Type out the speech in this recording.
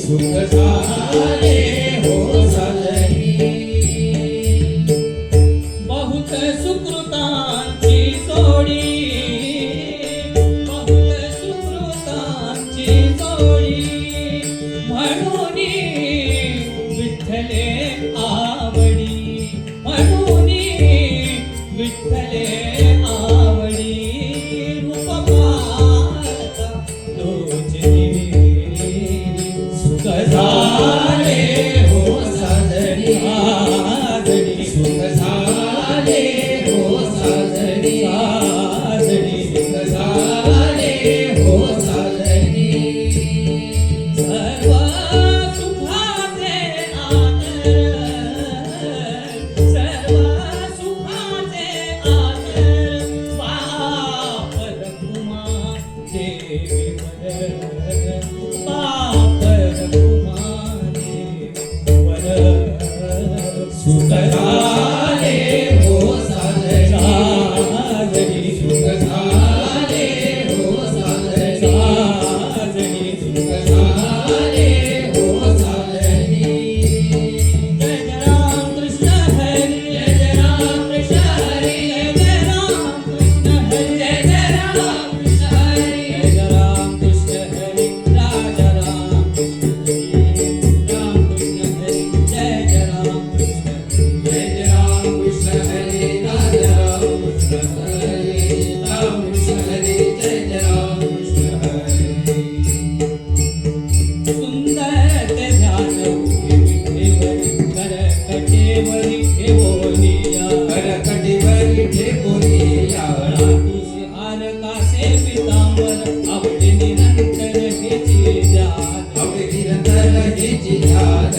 सुख झाले हो साजरी बहुत सुकृतांची जोडी बहुत सुकृतांची जोडी म्हणून विठ्ठले आवडी म्हणून विठ्ठले आवडी रूप पाहता लोचनी सुख झाले हो साजरी सुख झाले हो साजरी सुख झाले हो साजरी सर्व सुखाचे आदर सर्व सुखाचे आदर बापर कुमा देवी वर बापर कुमा देवी वर सुख झाले हो साजरी सुख झाले हो साजरी सुख झाले हो साजरी जय राम कृष्ण हरी जय राम कृष्ण हरी जय राम कृष्ण हरी जय राम कृष्ण हरी जय राम कृष्ण हरी राजा राम कृष्ण हरी राम कृष्ण हरी जय राम कृष्ण जय राम कृष्ण हरे राजा राम कृष्ण हरे राम कृष्ण हरे जय राम कृष्ण हरे सुंदर ते ध्यान विठेवरी करकटेवरी ठेवोनिया करकटीवरी ठेवोनिया राखीशी हार कासे पितांबर आवडी निरंतर हेची ध्यान आवडी निरंतर हेची ध्यान